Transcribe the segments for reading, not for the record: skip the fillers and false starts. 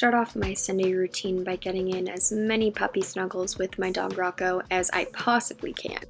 start off my Sunday routine by getting in as many puppy snuggles with my dog Rocco as I possibly can.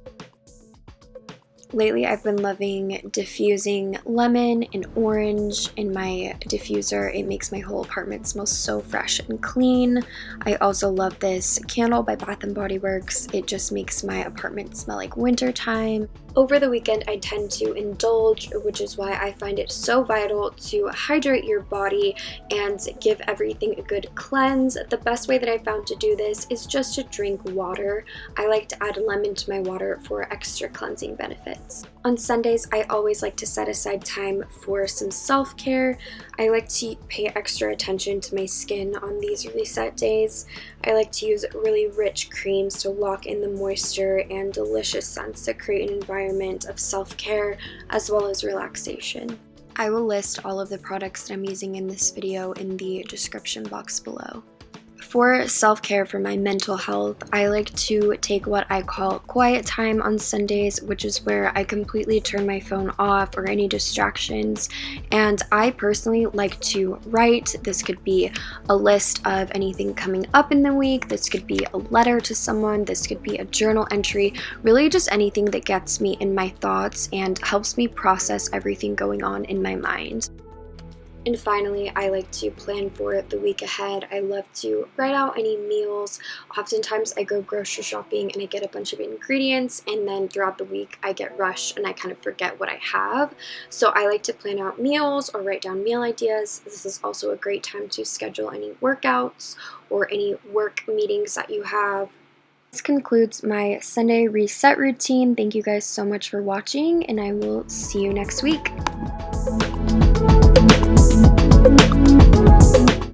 Lately, I've been loving diffusing lemon and orange in my diffuser. It makes my whole apartment smell so fresh and clean. I also love this candle by Bath & Body Works. It just makes my apartment smell like wintertime. Over the weekend, I tend to indulge, which is why I find it so vital to hydrate your body and give everything a good cleanse. The best way that I found to do this is just to drink water. I like to add lemon to my water for extra cleansing benefits. On Sundays, I always like to set aside time for some self-care. I like to pay extra attention to my skin on these reset days. I like to use really rich creams to lock in the moisture and delicious scents to create an environment of self-care as well as relaxation. I will list all of the products that I'm using in this video in the description box below. For self-care for my mental health, I like to take what I call quiet time on Sundays, which is where I completely turn my phone off or any distractions. And I personally like to write. This could be a list of anything coming up in the week. This could be a letter to someone. This could be a journal entry. Really just anything that gets me in my thoughts and helps me process everything going on in my mind. And finally, I like to plan for the week ahead. I love to write out any meals. Oftentimes I go grocery shopping and I get a bunch of ingredients, and then throughout the week I get rushed and I kind of forget what I have. So I like to plan out meals or write down meal ideas. This is also a great time to schedule any workouts or any work meetings that you have. This concludes my Sunday reset routine. Thank you guys so much for watching, and I will see you next week.